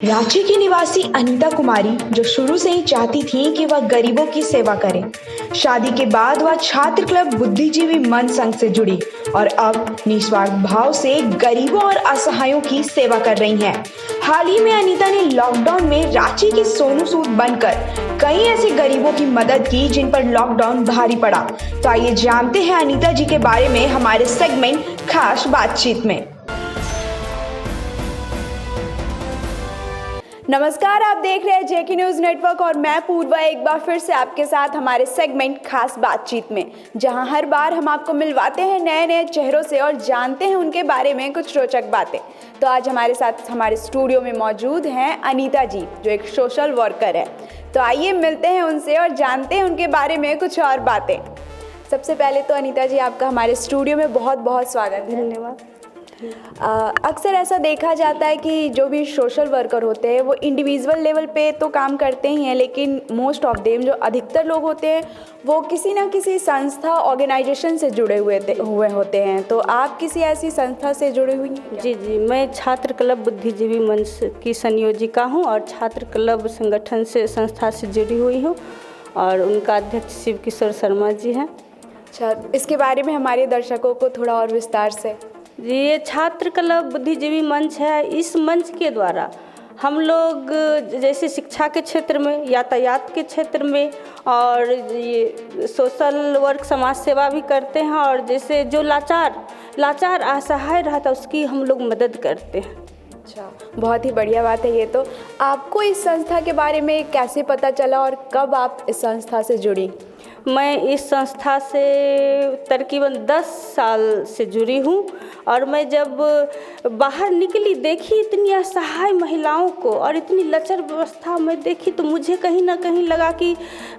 रांची की निवासी अनीता कुमारी जो शुरू से ही चाहती थी कि वह गरीबों की सेवा करे। शादी के बाद वह छात्र क्लब बुद्धिजीवी मन संघ से जुड़ी और अब निस्वार्थ भाव से गरीबों और असहायों की सेवा कर रही हैं। हाल ही में अनीता ने लॉकडाउन में रांची की सोनू सूद बनकर कई ऐसे गरीबों की मदद की जिन पर लॉकडाउन भारी पड़ा। तो आइए जानते हैं अनीता जी के बारे में हमारे सेगमेंट खास बातचीत में। नमस्कार, आप देख रहे हैं जेके न्यूज़ नेटवर्क और मैं पूर्वा एक बार फिर से आपके साथ हमारे सेगमेंट खास बातचीत में, जहां हर बार हम आपको मिलवाते हैं नए नए चेहरों से और जानते हैं उनके बारे में कुछ रोचक बातें। तो आज हमारे साथ हमारे स्टूडियो में मौजूद हैं अनीता जी, जो एक सोशल वर्कर है। तो आइए मिलते हैं उनसे और जानते हैं उनके बारे में कुछ और बातें। सबसे पहले तो अनीता जी, आपका हमारे स्टूडियो में बहुत बहुत स्वागत है। धन्यवाद। अक्सर ऐसा देखा जाता है कि जो भी सोशल वर्कर होते हैं वो इंडिविजुअल लेवल पे तो काम करते ही हैं, लेकिन मोस्ट ऑफ देम जो अधिकतर लोग होते हैं वो किसी ना किसी संस्था ऑर्गेनाइजेशन से जुड़े हुए होते हैं। तो आप किसी ऐसी संस्था से जुड़ी हुई हैं? जी, मैं छात्र क्लब बुद्धिजीवी मंच की संयोजिका हूँ और छात्र क्लब संगठन से संस्था से जुड़ी हुई हूँ और उनका अध्यक्ष शिव किशोर शर्मा जी हैं। अच्छा, इसके बारे में हमारे दर्शकों को थोड़ा और विस्तार से। जी, ये छात्र क्लब बुद्धिजीवी मंच है। इस मंच के द्वारा हम लोग जैसे शिक्षा के क्षेत्र में, यातायात के क्षेत्र में और ये सोशल वर्क समाज सेवा भी करते हैं और जैसे जो लाचार असहाय रहता उसकी हम लोग मदद करते हैं। अच्छा, बहुत ही बढ़िया बात है ये। तो आपको इस संस्था के बारे में कैसे पता चला और कब आप इस संस्था से जुड़ी? मैं इस संस्था से तकरीबन 10 साल से जुड़ी हूँ और मैं जब बाहर निकली देखी इतनी असहाय महिलाओं को और इतनी लचर व्यवस्था में देखी तो मुझे कहीं ना कहीं लगा कि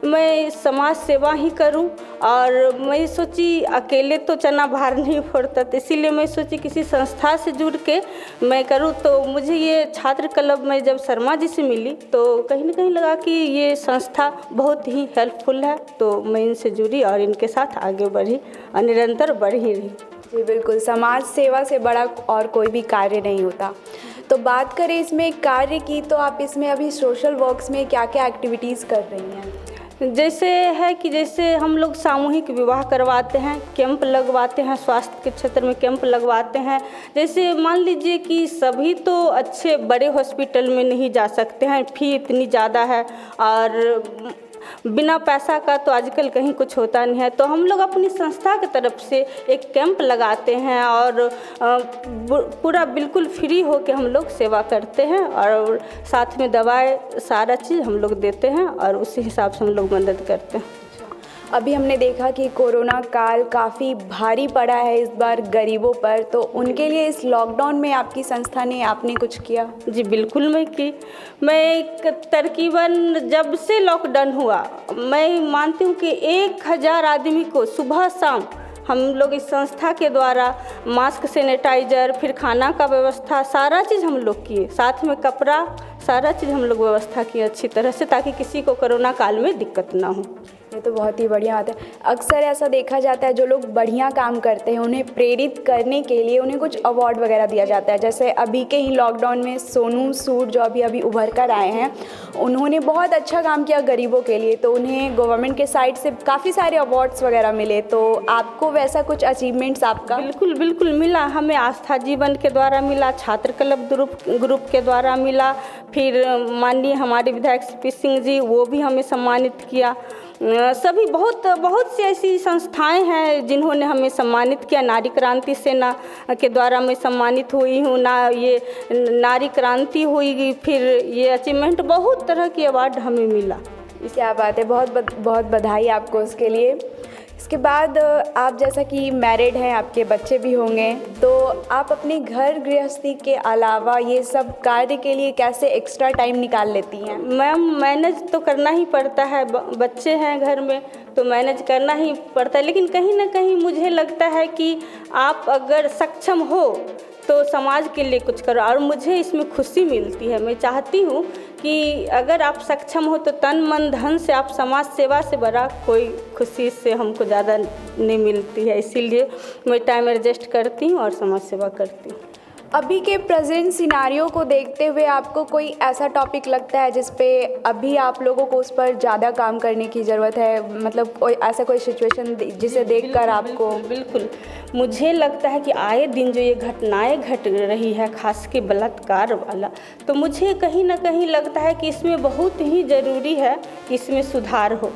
मैं समाज सेवा ही करूं। और मैं सोची अकेले तो चना बाहर नहीं फोड़ता, तो इसीलिए मैं सोची किसी संस्था से जुड़ के मैं करूं। तो मुझे ये छात्र क्लब में जब शर्मा जी से मिली तो कहीं ना कहीं लगा कि ये संस्था बहुत ही हेल्पफुल है, तो मैं इनसे जुड़ी और इनके साथ आगे बढ़ी और निरंतर बढ़ ही रही। जी बिल्कुल, समाज सेवा से बड़ा और कोई भी कार्य नहीं होता। तो बात करें इसमें कार्य की, तो आप इसमें अभी सोशल वर्क्स में क्या क्या एक्टिविटीज़ कर रही हैं? जैसे है कि जैसे हम लोग सामूहिक विवाह करवाते हैं, कैंप लगवाते हैं, स्वास्थ्य के क्षेत्र में कैंप लगवाते हैं। जैसे मान लीजिए कि सभी तो अच्छे बड़े हॉस्पिटल में नहीं जा सकते हैं, फी इतनी ज़्यादा है और बिना पैसा का तो आजकल कहीं कुछ होता नहीं है। तो हम लोग अपनी संस्था की तरफ से एक कैंप लगाते हैं और पूरा बिल्कुल फ्री हो के हम लोग सेवा करते हैं और साथ में दवाएं सारा चीज़ हम लोग देते हैं और उसी हिसाब से हम लोग मदद करते हैं। अभी हमने देखा कि कोरोना काल काफ़ी भारी पड़ा है इस बार गरीबों पर, तो उनके लिए इस लॉकडाउन में आपकी संस्था ने आपने कुछ किया? जी बिल्कुल मैं की। मैं तकरीबन जब से लॉकडाउन हुआ मैं मानती हूँ कि 1000 आदमी को सुबह शाम हम लोग इस संस्था के द्वारा मास्क, सैनिटाइज़र, फिर खाना का व्यवस्था सारा चीज़ हम लोग किए, साथ में कपड़ा सारा चीज़ हम लोग व्यवस्था किए अच्छी तरह से, ताकि किसी को कोरोना काल में दिक्कत ना हो। ये तो बहुत ही बढ़िया बात है। अक्सर ऐसा देखा जाता है जो लोग बढ़िया काम करते हैं उन्हें प्रेरित करने के लिए उन्हें कुछ अवार्ड वगैरह दिया जाता है। जैसे अभी के ही लॉकडाउन में सोनू सूद जो अभी उभर कर आए हैं, उन्होंने बहुत अच्छा काम किया गरीबों के लिए, तो उन्हें गवर्नमेंट के साइड से काफ़ी सारे अवार्ड्स वगैरह मिले। तो आपको वैसा कुछ अचीवमेंट्स आपका? बिल्कुल मिला। हमें आस्था जीवन के द्वारा मिला, छात्र क्लब ग्रुप के द्वारा मिला, फिर माननीय हमारे विधायक सीपी सिंह जी वो भी हमें सम्मानित किया। सभी बहुत सी ऐसी संस्थाएं हैं जिन्होंने हमें सम्मानित किया। नारी क्रांति सेना के द्वारा मैं सम्मानित हुई हूँ ये नारी क्रांति हुई, फिर ये अचीवमेंट बहुत तरह की अवार्ड हमें मिला। क्या बात है, बहुत बधाई आपको उसके लिए। इसके बाद आप जैसा कि मैरिड हैं, आपके बच्चे भी होंगे, तो आप अपने घर गृहस्थी के अलावा ये सब कार्य के लिए कैसे एक्स्ट्रा टाइम निकाल लेती हैं? मैम मैनेज तो करना ही पड़ता है, बच्चे हैं घर में तो मैनेज करना ही पड़ता है, लेकिन कहीं ना कहीं मुझे लगता है कि आप अगर सक्षम हो तो समाज के लिए कुछ करो और मुझे इसमें खुशी मिलती है। मैं चाहती हूँ कि अगर आप सक्षम हो तो तन मन धन से आप समाज सेवा से बड़ा कोई खुशी से हमको ज़्यादा नहीं मिलती है, इसीलिए मैं टाइम एडजस्ट करती हूँ और समाज सेवा करती हूँ। अभी के प्रेजेंट सिनारियो को देखते हुए आपको कोई ऐसा टॉपिक लगता है जिस पे अभी आप लोगों को उस पर ज़्यादा काम करने की ज़रूरत है, मतलब कोई ऐसा कोई सिचुएशन जिसे देखकर आपको? बिल्कुल मुझे लगता है कि आए दिन जो ये घटनाएं घट रही है, खास के बलात्कार वाला, तो मुझे कहीं ना कहीं लगता है कि इसमें बहुत ही ज़रूरी है कि इसमें सुधार हो।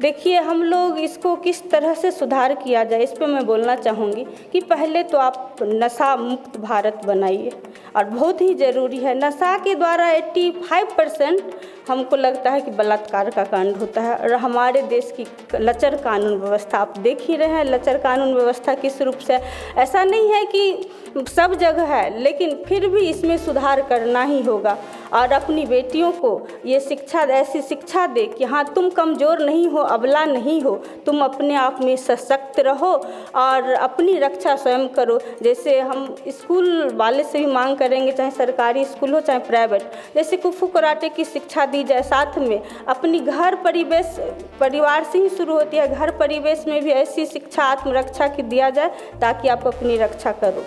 देखिए, हम लोग इसको किस तरह से सुधार किया जाए, इस पे मैं बोलना चाहूँगी कि पहले तो आप नशा मुक्त भारत बनाइए, और बहुत ही ज़रूरी है। नशा के द्वारा 85% हमको लगता है कि बलात्कार का कांड होता है। और हमारे देश की लचर कानून व्यवस्था आप देख ही रहे हैं, लचर कानून व्यवस्था किस रूप से, ऐसा नहीं है कि सब जगह है, लेकिन फिर भी इसमें सुधार करना ही होगा। और अपनी बेटियों को ये शिक्षा, ऐसी शिक्षा दे कि हाँ, तुम कमज़ोर नहीं हो, अबला नहीं हो, तुम अपने आप में सशक्त रहो और अपनी रक्षा स्वयं करो। जैसे हम स्कूल वाले से भी मांग करेंगे, चाहे सरकारी स्कूल हो चाहे प्राइवेट, जैसे कुंफू कराटे की शिक्षा दी जाए, साथ में अपनी घर परिवार से ही शुरू होती है, घर परिवेश में भी ऐसी शिक्षा आत्मरक्षा की दिया जाए ताकि आप अपनी रक्षा करो।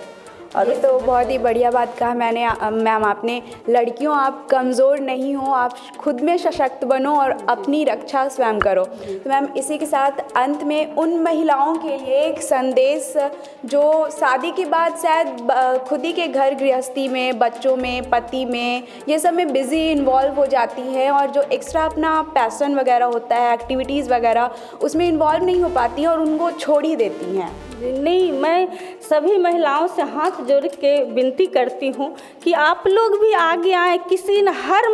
और ये तो बहुत ही बढ़िया बात कहा मैम आपने। लड़कियों, आप कमज़ोर नहीं हो, आप खुद में सशक्त बनो और अपनी रक्षा स्वयं करो। तो मैम, इसी के साथ अंत में उन महिलाओं के लिए एक संदेश जो शादी के बाद शायद खुद ही के घर गृहस्थी में, बच्चों में, पति में, ये सब में बिज़ी इन्वॉल्व हो जाती है और जो एक्स्ट्रा अपना पैशन वगैरह होता है, एक्टिविटीज़ वगैरह, उसमें इन्वॉल्व नहीं हो पाती और उनको छोड़ ही देती हैं। नहीं, मैं सभी महिलाओं से हाथ जोड़ के विनती करती हूँ कि आप लोग भी आगे आएँ। किसी न हर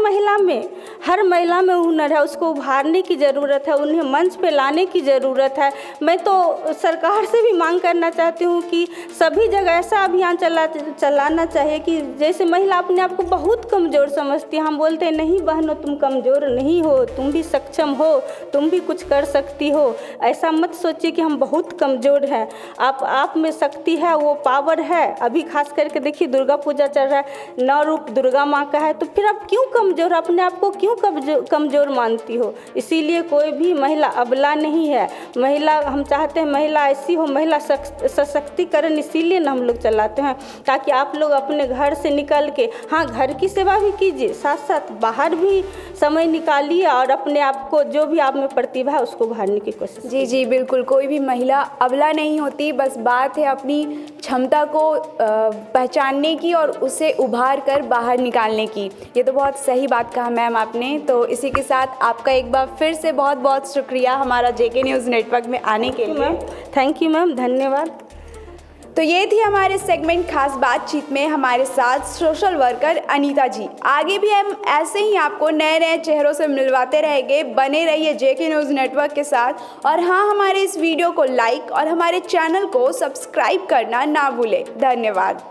महिला में हुनर है, उसको उभारने की ज़रूरत है, उन्हें मंच पे लाने की ज़रूरत है। मैं तो सरकार से भी मांग करना चाहती हूँ कि सभी जगह ऐसा अभियान चलाना चाहिए कि जैसे महिला अपने आप को बहुत कमज़ोर समझती है, हम बोलते हैं नहीं बहनों, तुम कमज़ोर नहीं हो, तुम भी सक्षम हो, तुम भी कुछ कर सकती हो। ऐसा मत सोचिए कि हम बहुत कमज़ोर हैं, आप में शक्ति है, वो पावर है। अभी खास करके देखिए, दुर्गा पूजा चल रहा है, 9 रूप दुर्गा माँ का है, तो फिर आप क्यों कमज़ोर, अपने आप को क्यों कमज़ोर मानती हो? इसीलिए कोई भी महिला अबला नहीं है। महिला, हम चाहते हैं महिला ऐसी हो, महिला सशक्तिकरण इसीलिए ना हम लोग चलाते हैं, ताकि आप लोग अपने घर से निकल के, हाँ, घर की सेवा भी कीजिए, साथ साथ बाहर भी समय निकालिए और अपने आप को, जो भी आप में प्रतिभा है, उसको उभारने की कोशिश। जी, बिल्कुल, कोई भी महिला अबला नहीं होती, बस बात है अपनी क्षमता को पहचानने की और उसे उभार कर बाहर निकालने की। ये तो बहुत सही बात कहा मैम आपने। तो इसी के साथ आपका एक बार फिर से बहुत बहुत शुक्रिया हमारा JK न्यूज़ नेटवर्क में आने के लिए। थैंक यू मैम, धन्यवाद। तो ये थी हमारे सेगमेंट खास बातचीत में हमारे साथ सोशल वर्कर अनीता जी। आगे भी हम ऐसे ही आपको नए नए चेहरों से मिलवाते रहेंगे। बने रहिए JK न्यूज़ नेटवर्क के साथ, और हाँ, हमारे इस वीडियो को लाइक और हमारे चैनल को सब्सक्राइब करना ना भूलें। धन्यवाद।